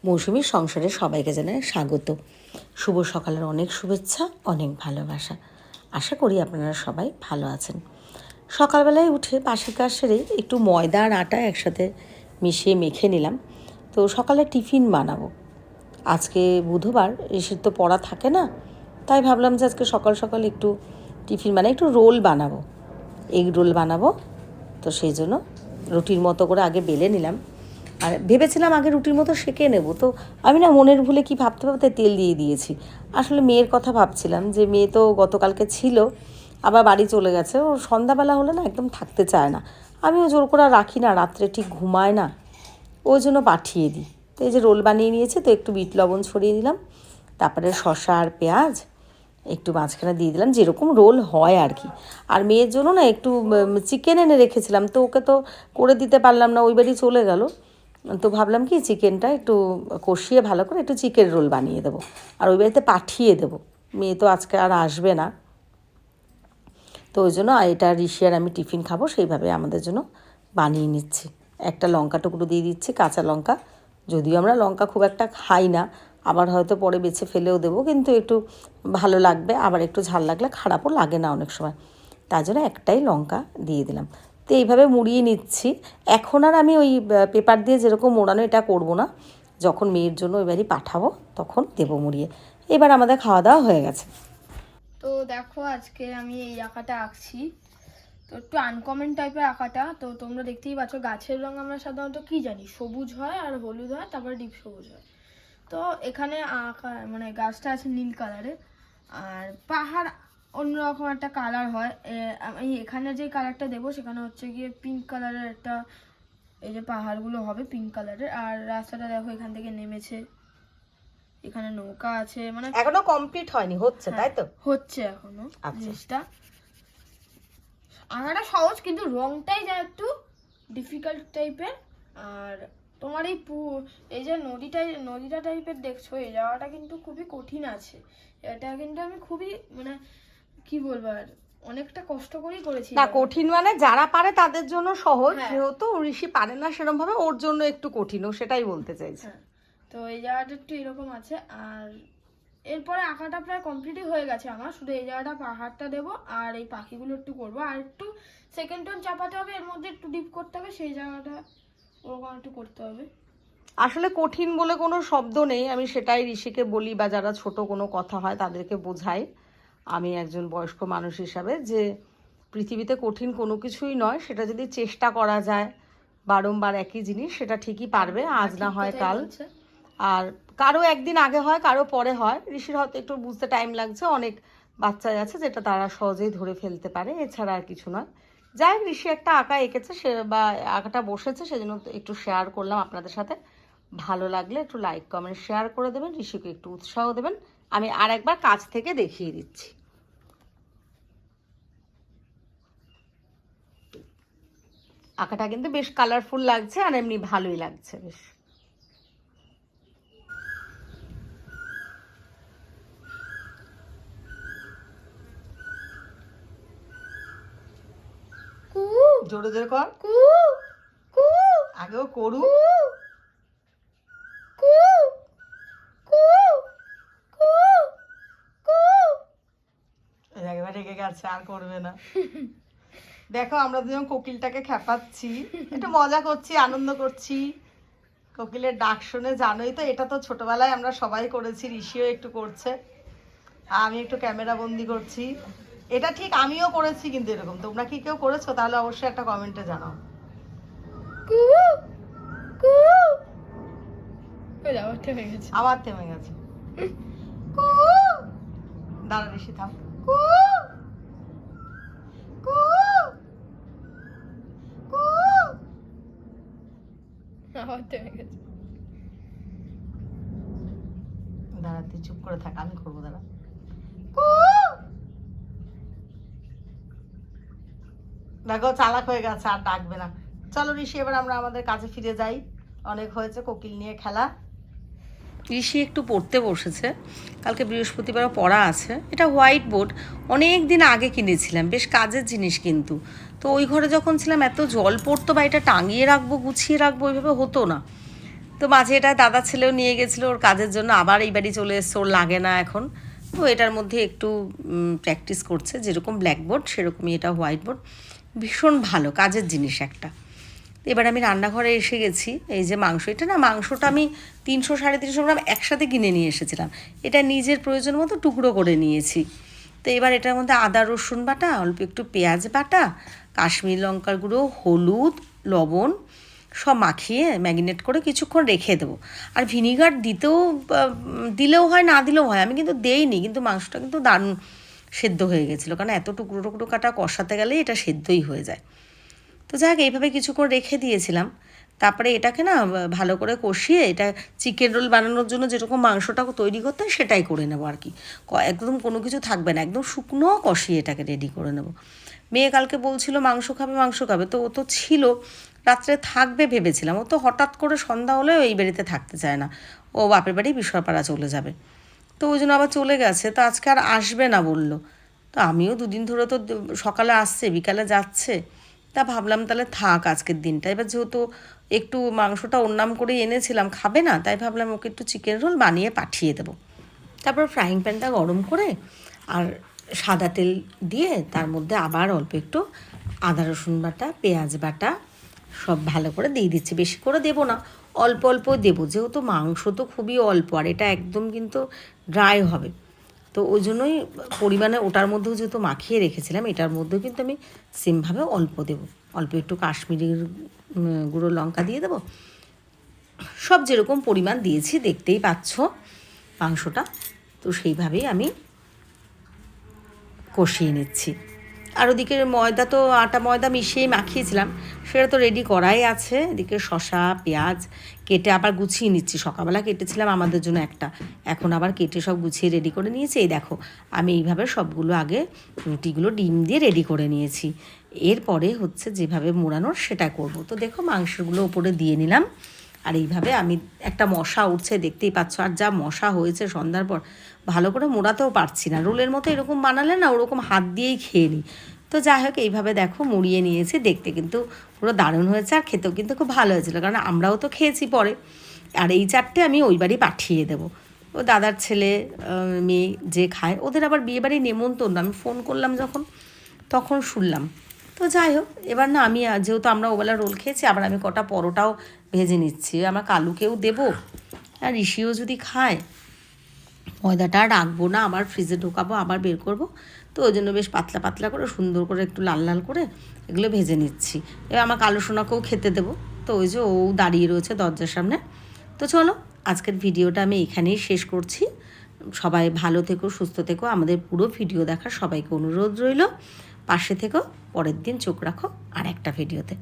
মৌসুমীর সংসারে সবাইকে জানাই স্বাগত। শুভ সকালের অনেক শুভেচ্ছা, অনেক ভালোবাসা। আশা করি আপনারা সবাই ভালো আছেন। সকালবেলায় উঠে বাসি কাজ সেরে একটু ময়দা আর আটা একসাথে মিশিয়ে মেখে নিলাম। তো সকালে টিফিন বানাবো। আজকে বুধবার, ঋষির তো পড়া থাকে না, তাই ভাবলাম যে আজকে সকাল সকাল একটু টিফিন একটু রোল বানাবো, এগ রোল বানাবো। তো সেই জন্য রুটির মতো করে আগে বেলে নিলাম, আর ভেবেছিলাম আগে রুটির মতো সেঁকে নেব। তো আমি না মনের ভুলে কি ভাবতে ভাবতে তেল দিয়ে দিয়েছি। আসলে মেয়ের কথা ভাবছিলাম যে মেয়ে তো গতকালকে ছিল, আবার বাড়ি চলে গেছে। ও সন্ধ্যাবেলা হলে না একদম থাকতে চায় না। আমিও জোর করে রাখি না, রাত্রে ঠিক ঘুমায় না, ওই জন্য পাঠিয়ে দিই। তো এই যে রোল বানিয়ে নিয়েছি, তো একটু বিট লবণ ছড়িয়ে দিলাম, তারপরে শসা আর পেঁয়াজ একটু মাঝখানে দিয়ে দিলাম, যেরকম রোল হয় আর কি। আর মেয়ের জন্য না একটু চিকেন এনে রেখেছিলাম, তো ওকে তো করে দিতে পারলাম না, ওই বাড়ি চলে গেল। তো ভাবলাম কি চিকেনটা একটু কষিয়ে ভালো করে একটু চিকেন রোল বানিয়ে দেবো, আর ওই বাড়িতে পাঠিয়ে দেবো। মেয়ে তো আজকে আর আসবে না, তো ওই জন্য এটা ঋষি আর আমি টিফিন খাবো সেইভাবে আমাদের জন্য বানিয়ে নিচ্ছি। একটা লঙ্কা টুকরো দিয়ে দিচ্ছি, কাঁচা লঙ্কা। যদিও আমরা লঙ্কা খুব একটা খাই না, আবার হয়তো পরে বেছে ফেলেও দেবো, কিন্তু একটু ভালো লাগবে, আবার একটু ঝাল লাগলে খারাপও লাগে না অনেক সময়, তার জন্য একটাই লঙ্কা দিয়ে দিলাম। তো এইভাবে মুড়িয়ে নিচ্ছি। এখন আর আমি ওই পেপার দিয়ে যেরকম মোড়ানো এটা করব না, যখন মেয়ের জন্য ওই বাড়ি পাঠাবো তখন দেবো মুড়িয়ে। এবার আমাদের খাওয়া দাওয়া হয়ে গেছে। তো দেখো আজকে আমি এই আঁকাটা আঁকছি, তো একটু আনকমন টাইপের আঁকাটা। তো তোমরা দেখতেই পাচ্ছ, গাছের রং আমরা সাধারণত কি জানি, সবুজ হয় আর হলুদ হয়, তারপরে ডিপ সবুজ হয়। তো এখানে আঁকা গাছটা আছে নীল কালারের, আর পাহাড় অন্যরকম একটা কালার হয়। আমি এখানে যে কালারটা দেবো সেখানে হচ্ছে গিয়ে পিঙ্ক কালারের একটা, এই যে পাহাড়গুলো হবে পিঙ্ক কালারের। আর রাস্তাটা দেখো এখান থেকে নেমেছে, এখানে নৌকা আছে, এখনো কমপ্লিট হয়নি, হচ্ছে তাই তো? হচ্ছে এখনো জিনিসটা। আঁকাটা সহজ, কিন্তু রংটাই যা একটু ডিফিকাল্ট টাইপের। আর তোমার এই যে নদীটা টাইপের দেখছো, এই জায়গাটা কিন্তু খুবই কঠিন আছে। এটা কিন্তু আমি খুবই কি বলবো, আর অনেকটা কষ্ট করেই করেছি। না কঠিন যারা পারে তাদের জন্য সহজ, যেহেতু ঋষি পারে না সেরকম ভাবে, ওর জন্য একটু কঠিন, ও সেটাই বলতে চাইছে। তো এই জায়গাটা একটু এরকম আছে। আর এরপরে আঁকাটা প্রায় কমপ্লিটই হয়ে গেছে আমার, শুধু এই জায়গাটা পাহাড়টা দেবো আর এই পাখিগুলো একটু করবো, আর একটু সেকেন্ড টোন চাপাতে হবে, এর মধ্যে একটু ডিপ করতে হবে, সেই জায়গাটা ওরকম একটু করতে হবে। আসলে কঠিন বলে কোনো শব্দ নেই, আমি সেটাই ঋষিকে বলি, বা যারা ছোট কোনো কথা হয় তাদেরকে বোঝাই আমি একজন বয়স্ক মানুষ হিসাবে, যে পৃথিবীতে কঠিন কোনো কিছুই নয়, সেটা যদি চেষ্টা করা যায় বারংবার একই জিনিস, সেটা ঠিকই পারবে, আজ না হয় কাল। আর কারো একদিন আগে হয়, কারো পরে হয়। ঋষির হয়তো একটু বুঝতে টাইম লাগছে, অনেক বাচ্চাই আছে যেটা তারা সহজেই ধরে ফেলতে পারে, এছাড়া আর কিছু নয়। যাই হোক, ঋষি একটা আঁকা এঁকেছে, সে বা আঁকাটা বসেছে, সেজন্য একটু শেয়ার করলাম আপনাদের সাথে। ভালো লাগলে একটু লাইক কমেন্ট শেয়ার করে দেবেন, ঋষিকে একটু উৎসাহ দেবেন। আমি আর একবার কাছ থেকে দেখিয়ে দিচ্ছি। আঁকাটা কিন্তু বেশ কালারফুল লাগছে, আর এমনি ভালোই লাগছে বেশ। জোরে জোরে কর, আগেও করু। একেবারে রেগে গেছে, আর করবে না। দেখো আমরা দুজন কোকিলটাকে খেপাচ্ছি, একটু মজা করছি, আনন্দ করছি। কোকিলের ডাক শুনে জানোই তো, এটা তো ছোটবেলায় আমরা সবাই করেছি, ঋষিও একটু করছে, আমি একটু ক্যামেরা বন্দি করছি। এটা ঠিক আমিও করেছি, কিন্তু এরকম তোমরা কি কেউ করেছো? তাহলে অবশ্যই একটা কমেন্টে জানাও। আবার থেমে গেছে। দাঁড়া ঋষি, থাম। দাঁড়া, তুই চুপ করে থাক, আমি করবো, দাঁড়া। দেখো চালাক হয়ে গেছে, আর ডাকবে না। চলো ঋষি, এবার আমরা আমাদের কাজে ফিরে যাই, অনেক হয়েছে কোকিল নিয়ে খেলা। ঋষি একটু পড়তে বসেছে, কালকে বৃহস্পতিবারও পড়া আছে। এটা হোয়াইট বোর্ড, অনেক দিন আগে কিনেছিলাম, বেশ কাজের জিনিস কিন্তু। তো ওই ঘরে যখন ছিলাম এত জল পড়তো, বা এটা টাঙিয়ে রাখবো গুছিয়ে রাখবো ওইভাবে হতো না। তো মাঝে এটা দাদা ছেলেও নিয়ে গেছিলো ওর কাজের জন্য, আবার এই বাড়ি চলে এসছে, ওর লাগে না এখন। তো এটার মধ্যে একটু প্র্যাকটিস করছে, যেরকম ব্ল্যাকবোর্ড সেরকমই এটা হোয়াইট বোর্ড। ভীষণ ভালো কাজের জিনিস একটা। এবার আমি রান্নাঘরে এসে গেছি। এই যে মাংস, এটা না মাংসটা আমি 300-350 গ্রাম একসাথে কিনে নিয়ে এসেছিলাম। এটা নিজের প্রয়োজন মতো টুকরো করে নিয়েছি। তো এবার এটার মধ্যে আদা রসুন বাটা, অল্প একটু পেঁয়াজ বাটা, কাশ্মীর লঙ্কার গুঁড়ো, হলুদ, লবণ সব মাখিয়ে ম্যারিনেট করে কিছুক্ষণ রেখে দেবো। আর ভিনিগার দিলেও হয়, না দিলেও হয়, আমি কিন্তু দেইনি, কিন্তু মাংসটা কিন্তু দারুণ সেদ্ধ হয়ে গেছিলো, কারণ এত টুকরো টুকরো কাটা কষাতে গেলেই এটা সেদ্ধই হয়ে যায়। তো যাক, এইভাবে কিছুক্ষণ রেখে দিয়েছিলাম। তারপরে এটাকে না ভালো করে কষিয়ে, এটা চিকেন রোল বানানোর জন্য যেরকম মাংসটা তৈরি করতে হয় সেটাই করে নেবো আর কি। একদম কোনো কিছু থাকবে না, একদম শুকনো কষিয়ে এটাকে রেডি করে নেবো। মেয়ে কালকে বলছিল মাংস খাবে, তো ও তো ছিল, রাত্রে থাকবে ভেবেছিলাম। ও তো হঠাৎ করে সন্ধ্যা হলেও এই বাড়িতে থাকতে চায় না, ও বাপের বাড়ি বিশ্বপাড়া চলে যাবে। তো ওই জন্য আবার চলে গেছে, তো আজকে আর আসবে না বললো। তো আমিও দুদিন ধরে তো সকালে আসছে বিকালে যাচ্ছে, তা ভাবলাম তাহলে থাক আজকের দিনটা। এবার যেহেতু একটু মাংসটা ওর নাম করেই এনেছিলাম, খাবে না, তাই ভাবলাম ওকে একটু চিকেন রোল বানিয়ে পাঠিয়ে দেবো। তারপর ফ্রাইং প্যানটা গরম করে আর সাদা তেল দিয়ে তার মধ্যে আবার অল্প একটু আদা রসুন বাটা, পেঁয়াজ বাটা সব ভালো করে দিয়ে দিচ্ছি। বেশি করে দেবো না, অল্প অল্প দেবো, যেহেতু মাংস তো খুবই অল্প আর এটা একদম কিন্তু ড্রাই হবে। তো ওই জন্যই পরিমাণে ওটার মধ্যেও যেহেতু মাখিয়ে রেখেছিলাম, এটার মধ্যেও কিন্তু আমি সেমভাবে অল্প দেবো। অল্প একটু কাশ্মীরি গুঁড়ো লঙ্কা দিয়ে দেবো। সব যেরকম পরিমাণ দিয়েছি দেখতেই পাচ্ছ মাংসটা, তো সেইভাবেই আমি কষিয়ে নিচ্ছি। আর ওদিকে আটা ময়দা মিশিয়ে মাখিয়েছিলাম, সেটা তো রেডি করাই আছে। এদিকে শসা পেঁয়াজ কেটে আবার গুছিয়ে নিচ্ছি। সকালবেলা কেটেছিলাম আমাদের জন্য একটা, এখন আবার কেটে সব গুছিয়ে রেডি করে নিয়েছি। এই দেখো, আমি এইভাবে সবগুলো আগে রুটিগুলো ডিম দিয়ে রেডি করে নিয়েছি। এরপরে হচ্ছে যেভাবে মোড়ানোর সেটা করব। তো দেখো মাংসগুলো ওপরে দিয়ে নিলাম, আর এইভাবে আমি একটা মশা উঠছে দেখতেই পাচ্ছ। আর যা মশা হয়েছে সন্ধ্যার পর, ভালো করে মোড়াতেও পারছি না। রোলের মতো এরকম বানালে না ওরকম হাত দিয়েই খেয়ে নিই। তো যাই হোক, এইভাবে দেখো মুড়িয়ে নিয়েছি, দেখতে কিন্তু পুরো দারুণ হয়েছে আর খেতেও কিন্তু খুব ভালো হয়েছিল, কারণ আমরাও তো খেয়েছি পরে। আর এই চারটে আমি ওই বাড়ি পাঠিয়ে দেবো। ও দাদার ছেলে মেয়ে যে খায়, ওদের আবার বিয়েবাড়ি নেমন্তন্ন। আমি ফোন করলাম যখন, তখন শুনলাম। তো যাই হোক, এবার না আমি যেহেতু আমরা ওবেলা রোল খেয়েছি, আবার আমি কটা পরোটাও ভেজে নিচ্ছি। আমার কালুকেও দেবো, আর ঋষিও যদি খায়। ময়দাটা রাখবো না, আবার ফ্রিজে ঢোকাবো, আবার বের করব। তো ওই জন্য বেশ পাতলা পাতলা করে সুন্দর করে একটু লাল লাল করে এগুলো ভেজে নিচ্ছি। এবার আমার কালো সোনাকেও খেতে দেবো। তো ওই যে ও দাঁড়িয়ে রয়েছে দরজার সামনে। তো চলো, আজকের ভিডিওটা আমি এখানেই শেষ করছি। সবাই ভালো থেকো, সুস্থ থেকো। আমাদের পুরো ভিডিও দেখার সবাইকে অনুরোধ রইল। পাশে থেকো, পরের দিন চোখ রাখো আর একটা ভিডিওতে।